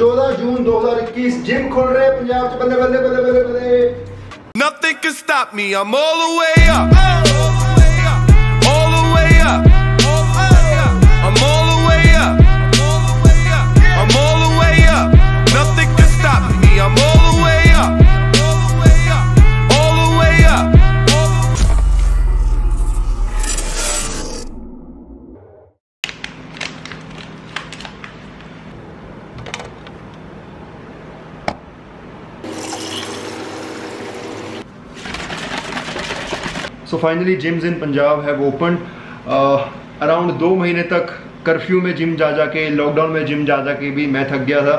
14 जून 2021 gym खुल रहे हैं पंजाब च। बल्ले बल्ले बल्ले बल्ले बल्ले। Nothing can stop me. I'm all the way up. All the way up. I'm all the way up. I'm all the way up. Nothing can stop me. I'm all the way up. All the way up. So finally gyms in Punjab have open. Around 2 महीने तक curfew में gym जा के, lockdown में gym जा के भी मैं थक गया था।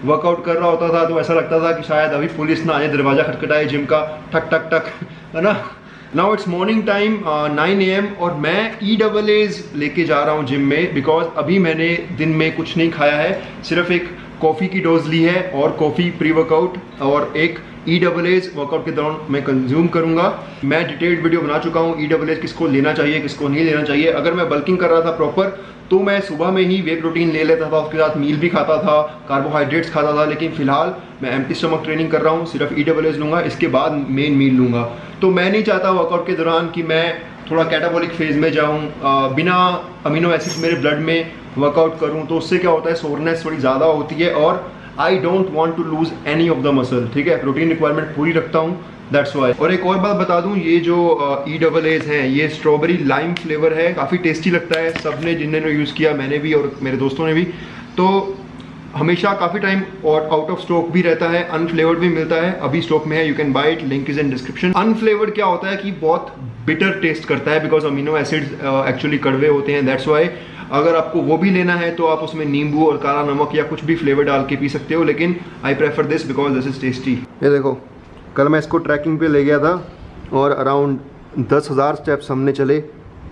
वर्कआउट कर रहा होता था तो ऐसा लगता था कि शायद अभी पुलिस ना आए, दरवाज़ा खटखटाए जिम का, ठक ठक ठक, है ना। Now it's morning time 9 AM और मैं EAAs लेके जा रहा हूँ जिम में, बिकॉज अभी मैंने दिन में कुछ नहीं खाया है, सिर्फ एक कॉफ़ी की डोज ली है और कॉफ़ी प्री वर्कआउट और एक EAAs वर्कआउट के दौरान मैं कंज्यूम करूंगा। मैं डिटेल्ड वीडियो बना चुका हूँ EAAs किसको लेना चाहिए किसको नहीं लेना चाहिए। अगर मैं बल्किंग कर रहा था प्रॉपर तो मैं सुबह में ही वे प्रोटीन ले लेता था, उसके साथ मील भी खाता था, कार्बोहाइड्रेट्स खाता था, लेकिन फिलहाल मैं एम्प्टी स्टमक ट्रेनिंग कर रहा हूँ, सिर्फ EAAs लूँगा, इसके बाद मेन मील लूँगा। तो मैं नहीं चाहता वर्कआउट के दौरान कि मैं थोड़ा कैटाबॉलिक फेज में जाऊँ, बिना अमीनो एसिड्स मेरे ब्लड में वर्कआउट करूँ, तो उससे क्या होता है सोरनेस थोड़ी ज़्यादा होती है और I don't want to lose any of the muscle. ठीक है, प्रोटीन रिक्वायरमेंट पूरी रखता हूँ, दैट्स वाई। और एक और बात बता दूँ, ये जो EAAs हैं ये स्ट्रॉबेरी लाइम फ्लेवर है, काफ़ी टेस्टी लगता है। सबने जिन्होंने यूज़ किया, मैंने भी और मेरे दोस्तों ने भी, तो हमेशा काफ़ी टाइम और आउट ऑफ स्टॉक भी रहता है, अनफ्लेवर्ड भी मिलता है, अभी स्टॉक में है, you can buy it, link is in description. Unflavoured क्या होता है कि बहुत बिटर टेस्ट करता है, बिकॉज अमीनो एसिड्स एक्चुअली कड़वे होते हैं, दैट्स वाई। अगर आपको वो भी लेना है तो आप उसमें नींबू और काला नमक या कुछ भी फ्लेवर डाल के पी सकते हो, लेकिन I prefer this because this is tasty. ये देखो, कल मैं इसको ट्रैकिंग पे ले गया था और अराउंड 10,000 स्टेप्स हमने चले।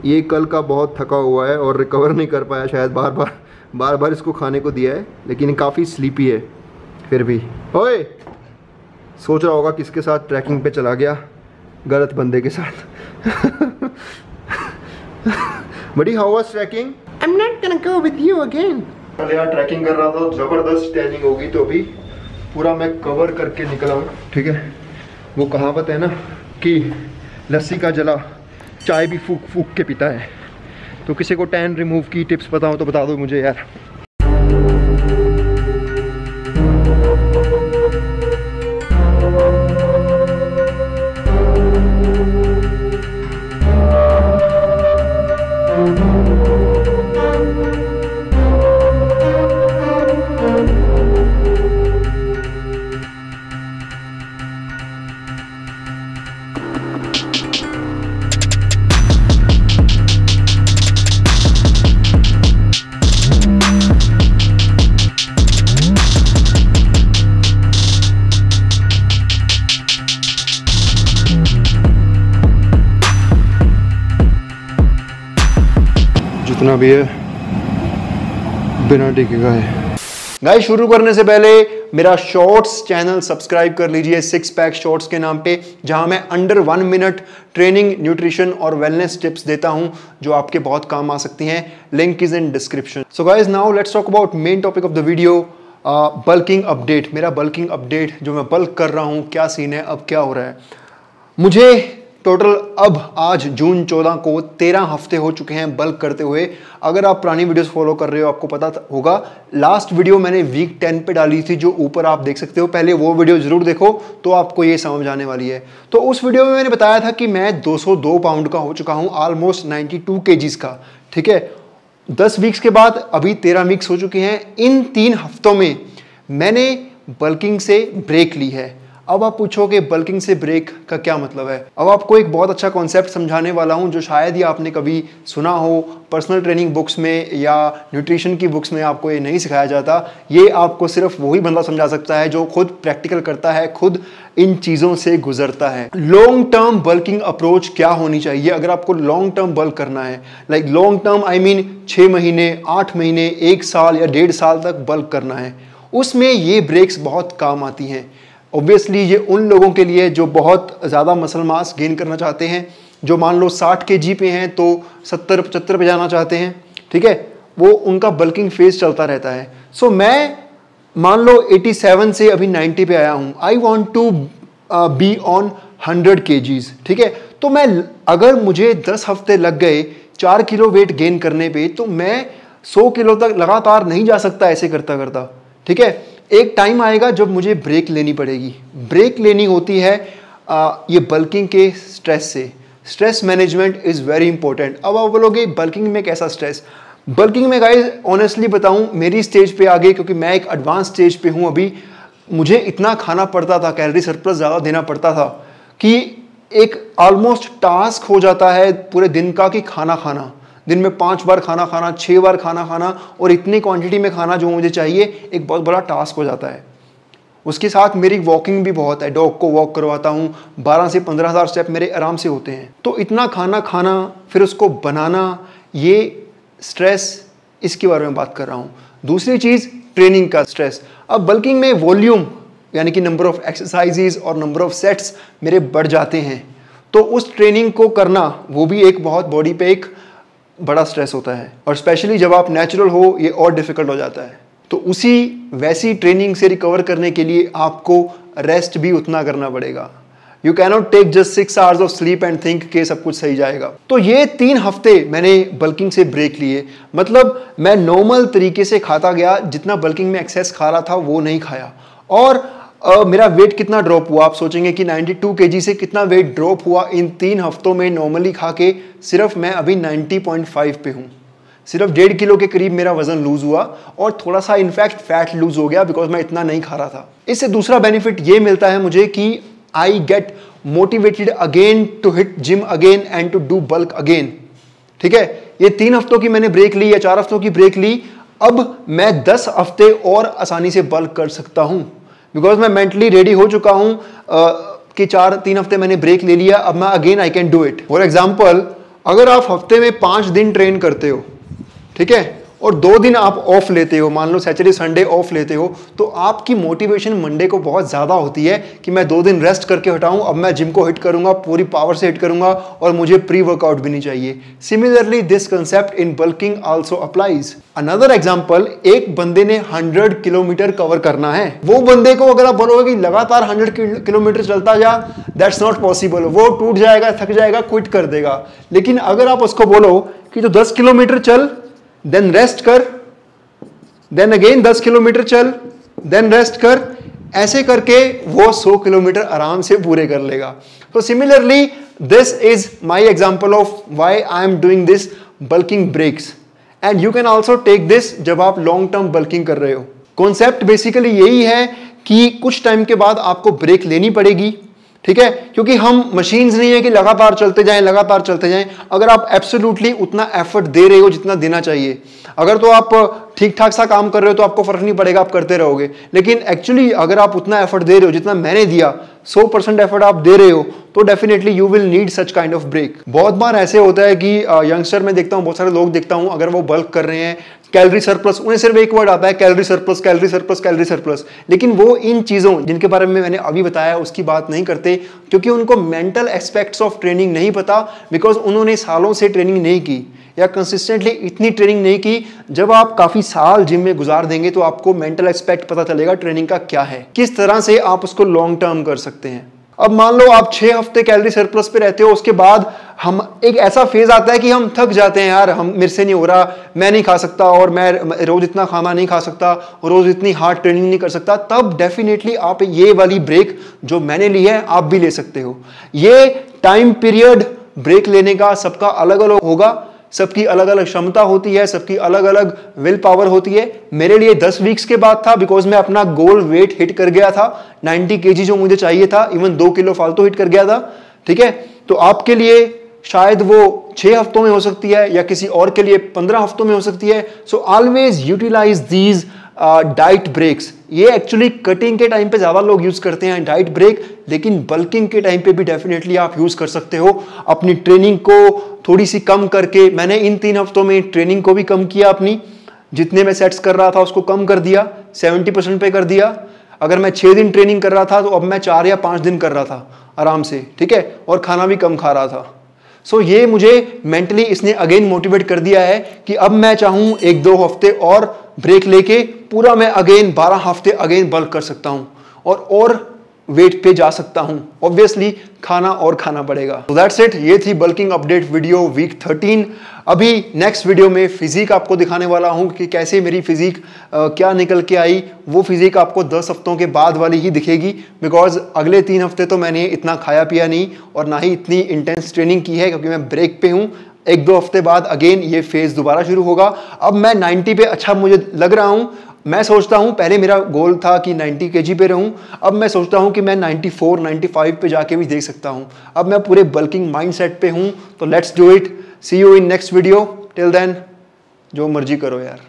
ये कल का बहुत थका हुआ है और रिकवर नहीं कर पाया, शायद बार बार इसको खाने को दिया है, लेकिन काफ़ी स्लीपी है फिर भी। ओए, सोच रहा होगा किसके साथ ट्रैकिंग पे चला गया, गलत बंदे के साथ। बड़ी how was trekking? I'm not gonna go with you again. कल यार ट्रैकिंग कर रहा था, ज़बरदस्त टैनिंग होगी, तो अभी पूरा मैं कवर करके निकला हूँ। ठीक है, वो कहावत है ना कि लस्सी का जला चाय भी फूक फूक के पीता है, तो किसी को टैन रिमूव की टिप्स पता हो तो बता दो मुझे यार। जितना भी है बिना टिकेगा है। गाइस, शुरू करने से पहले मेरा शॉर्ट्स चैनल सब्सक्राइब कर लीजिए, 6 पैक शॉर्ट्स के नाम पे, जहां मैं अंडर 1 मिनट ट्रेनिंग, न्यूट्रिशन और वेलनेस टिप्स देता हूं जो आपके बहुत काम आ सकती हैं। Link is in description. So guys, now let's talk about main topic of the video, bulking update. मेरा बल्किंग अपडेट, जो मैं बल्क कर रहा हूं, क्या सीन है, अब क्या हो रहा है। मुझे टोटल अब आज जून 14 को 13 हफ्ते हो चुके हैं बल्क करते हुए। अगर आप पुरानी वीडियोस फॉलो कर रहे हो आपको पता होगा, लास्ट वीडियो मैंने वीक 10 पे डाली थी, जो ऊपर आप देख सकते हो, पहले वो वीडियो जरूर देखो तो आपको ये समझ आने वाली है। तो उस वीडियो में मैंने बताया था कि मैं 202 पाउंड का हो चुका हूँ, ऑलमोस्ट 92 kgs का। ठीक है, 10 वीक्स के बाद अभी 13 वीक्स हो चुके हैं। इन 3 हफ्तों में मैंने बल्किंग से ब्रेक ली है। अब आप पूछोगे बल्किंग से ब्रेक का क्या मतलब है। अब आपको एक बहुत अच्छा कॉन्सेप्ट समझाने वाला हूं जो शायद ही आपने कभी सुना हो, पर्सनल ट्रेनिंग बुक्स में या न्यूट्रिशन की बुक्स में आपको ये नहीं सिखाया जाता। ये आपको सिर्फ वही बंदा समझा सकता है जो खुद प्रैक्टिकल करता है, खुद इन चीज़ों से गुजरता है। लॉन्ग टर्म बल्किंग अप्रोच क्या होनी चाहिए अगर आपको लॉन्ग टर्म बल्क करना है, like long term I mean 6 महीने, 8 महीने, 1 साल या 1.5 साल तक बल्क करना है, उसमें ये ब्रेक्स बहुत काम आती हैं। ऑब्वियसली ये उन लोगों के लिए जो बहुत ज़्यादा मसल मास गेन करना चाहते हैं, जो मान लो 60 kg पे हैं तो 70-75 पे जाना चाहते हैं, ठीक है, वो उनका बल्किंग फेज चलता रहता है। सो मैं मान लो 87 से अभी 90 पे आया हूँ, I want to be on 100 kgs, ठीक है। तो मैं अगर मुझे 10 हफ्ते लग गए 4 किलो वेट गेन करने पे, तो मैं 100 किलो तक लगातार नहीं जा सकता ऐसे करता करता, ठीक है। एक टाइम आएगा जब मुझे ब्रेक लेनी पड़ेगी। ब्रेक लेनी होती है ये बल्किंग के स्ट्रेस से। Stress management is very important. अब आप बोलोगे बल्किंग में कैसा स्ट्रेस? बल्किंग में गाइस ऑनेस्टली बताऊं, मेरी स्टेज पे आगे, क्योंकि मैं एक एडवांस स्टेज पे हूं अभी, मुझे इतना खाना पड़ता था, कैलोरी सरप्लस ज़्यादा देना पड़ता था कि एक ऑलमोस्ट टास्क हो जाता है पूरे दिन का कि खाना खाना, दिन में 5 बार खाना खाना, 6 बार खाना खाना, और इतनी क्वांटिटी में खाना जो मुझे चाहिए, एक बहुत बड़ा टास्क हो जाता है। उसके साथ मेरी वॉकिंग भी बहुत है, डॉग को वॉक करवाता हूँ, 12 से 15,000 स्टेप मेरे आराम से होते हैं। तो इतना खाना खाना, फिर उसको बनाना, ये स्ट्रेस, इसके बारे में बात कर रहा हूँ। दूसरी चीज़ ट्रेनिंग का स्ट्रेस। अब बल्किंग में वॉल्यूम यानी कि नंबर ऑफ एक्सरसाइजेज और नंबर ऑफ सेट्स मेरे बढ़ जाते हैं, तो उस ट्रेनिंग को करना वो भी एक बहुत बॉडी पे एक बड़ा स्ट्रेस होता है, और स्पेशली जब आप नेचुरल हो ये और डिफिकल्ट हो जाता है। तो उसी वैसी ट्रेनिंग से रिकवर करने के लिए आपको रेस्ट भी उतना करना पड़ेगा। You cannot take just 6 hours of sleep and think के सब कुछ सही जाएगा। तो ये 3 हफ्ते मैंने बल्किंग से ब्रेक लिए, मतलब मैं नॉर्मल तरीके से खाता गया, जितना बल्किंग में एक्सेस खा रहा था वो नहीं खाया, और मेरा वेट कितना ड्रॉप हुआ, आप सोचेंगे कि 92 kg से कितना वेट ड्रॉप हुआ इन 3 हफ्तों में नॉर्मली खा के। सिर्फ मैं अभी 90.5 पे हूँ, सिर्फ 1.5 किलो के करीब मेरा वजन लूज हुआ, और थोड़ा सा इनफैक्ट फैट लूज हो गया बिकॉज मैं इतना नहीं खा रहा था। इससे दूसरा बेनिफिट ये मिलता है मुझे कि I get motivated again to hit gym again and to do bulk again, ठीक है। ये 3 हफ्तों की मैंने ब्रेक ली या 4 हफ्तों की ब्रेक ली, अब मैं 10 हफ्ते और आसानी से बल्क कर सकता हूं, बिकॉज मैं मेंटली रेडी हो चुका हूं कि 3 हफ्ते मैंने ब्रेक ले लिया, अब मैं again I can do it. For example, अगर आप हफ्ते में 5 दिन ट्रेन करते हो, ठीक है, और 2 दिन आप ऑफ लेते हो, मान लो सैटरडे संडे ऑफ लेते हो, तो आपकी मोटिवेशन मंडे को बहुत ज़्यादा होती है कि मैं 2 दिन रेस्ट करके हटाऊं, अब मैं जिम को हिट करूंगा, पूरी पावर से हिट करूंगा, और मुझे प्री वर्कआउट भी नहीं चाहिए। Similarly this concept in bulking also applies. Another example, एक बंदे ने 100 किलोमीटर कवर करना है, वो बंदे को अगर आप बोलोगे कि लगातार 100 किलोमीटर चलता जा, दैट्स नॉट पॉसिबल, वो टूट जाएगा, थक जाएगा, क्विट कर देगा। लेकिन अगर आप उसको बोलो कि तो 10 किलोमीटर चल, देन रेस्ट कर, देन अगेन 10 किलोमीटर चल, देन रेस्ट कर, ऐसे करके वो 100 किलोमीटर आराम से पूरे कर लेगा। तो similarly this is my example of why I am doing this bulking breaks, and you can also take this जब आप लॉन्ग टर्म बल्किंग कर रहे हो। कॉन्सेप्ट बेसिकली यही है कि कुछ टाइम के बाद आपको ब्रेक लेनी पड़ेगी, ठीक है, क्योंकि हम मशीन्स नहीं है कि लगातार चलते जाएं, लगातार चलते जाएं। अगर आप एब्सोल्युटली उतना एफर्ट दे रहे हो जितना देना चाहिए, अगर तो आप ठीक ठाक सा काम कर रहे हो तो आपको फर्क नहीं पड़ेगा, आप करते रहोगे। लेकिन एक्चुअली अगर आप उतना एफर्ट दे रहे हो जितना मैंने दिया, 100% एफर्ट आप दे रहे हो, तो definitely you will need such kind of break. बहुत बार ऐसे होता है कि यंगस्टर में देखता हूँ, बहुत सारे लोग देखता हूँ, अगर वो बल्क कर रहे हैं, कैलोरी सरप्लस, उन्हें सिर्फ एक वर्ड आता है, calorie surplus, calorie surplus, calorie surplus. लेकिन वो इन चीज़ों जिनके बारे में मैंने अभी बताया उसकी बात नहीं करते, क्योंकि उनको मेंटल एस्पेक्ट्स ऑफ ट्रेनिंग नहीं पता, बिकॉज उन्होंने सालों से ट्रेनिंग नहीं की या कंसिस्टेंटली इतनी ट्रेनिंग नहीं की। जब आप काफ़ी साल जिम में गुजार देंगे तो आपको मेंटल एस्पेक्ट पता चलेगा ट्रेनिंग का क्या है, किस तरह से आप उसको लॉन्ग टर्म कर सकते हैं। अब मान लो आप 6 हफ्ते कैलोरी सरप्लस पे रहते हो, उसके बाद हम एक ऐसा फेज आता है कि हम थक जाते हैं, यार हम मेरे से नहीं हो रहा, मैं नहीं खा सकता, और मैं रोज इतना खाना नहीं खा सकता, रोज इतनी हार्ड ट्रेनिंग नहीं कर सकता। तब डेफिनेटली आप ये वाली ब्रेक जो मैंने ली है आप भी ले सकते हो। ये टाइम पीरियड ब्रेक लेने का सबका अलग अलग होगा, सबकी अलग अलग क्षमता होती है, सबकी अलग अलग विल पावर होती है। मेरे लिए 10 वीक्स के बाद था, बिकॉज मैं अपना गोल वेट हिट कर गया था, 90 kg जो मुझे चाहिए था, इवन 2 किलो फालतू हिट कर गया था, ठीक है। तो आपके लिए शायद वो 6 हफ्तों में हो सकती है, या किसी और के लिए 15 हफ्तों में हो सकती है। So always utilise these diet breaks. ये एक्चुअली कटिंग के टाइम पे ज़्यादा लोग यूज़ करते हैं डाइट ब्रेक, लेकिन बल्किंग के टाइम पे भी डेफिनेटली आप यूज़ कर सकते हो। अपनी ट्रेनिंग को थोड़ी सी कम करके, मैंने इन 3 हफ्तों में ट्रेनिंग को भी कम किया, अपनी जितने मैं सेट्स कर रहा था उसको कम कर दिया, 70% पे कर दिया। अगर मैं 6 दिन ट्रेनिंग कर रहा था तो अब मैं 4 या 5 दिन कर रहा था आराम से, ठीक है, और खाना भी कम खा रहा था। सो ये मुझे मेंटली इसने अगेन मोटिवेट कर दिया है कि अब मैं चाहूँ 1-2 हफ्ते और ब्रेक लेके पूरा मैं अगेन 12 हफ्ते अगेन बल्क कर सकता हूँ और वेट पे जा सकता हूँ। ऑब्वियसली खाना पड़ेगा। तो दैट्स इट, ये थी बल्किंग अपडेट वीडियो वीक 13। अभी नेक्स्ट वीडियो में फिजिक आपको दिखाने वाला हूँ कि कैसे मेरी फिजिक क्या निकल के आई। वो फिजिक आपको 10 हफ्तों के बाद वाली ही दिखेगी, बिकॉज अगले 3 हफ्ते तो मैंने इतना खाया पिया नहीं और ना ही इतनी इंटेंस ट्रेनिंग की है, क्योंकि मैं ब्रेक पे हूँ। 1-2 हफ्ते बाद अगेन ये फेज दोबारा शुरू होगा। अब मैं 90 पे अच्छा मुझे लग रहा हूँ। मैं सोचता हूं, पहले मेरा गोल था कि 90 kg पे रहूं, अब मैं सोचता हूं कि मैं 94-95 पे जाके भी देख सकता हूं। अब मैं पूरे बल्किंग माइंडसेट पे हूं। तो let's do it. See you in next video. Till then जो मर्जी करो यार।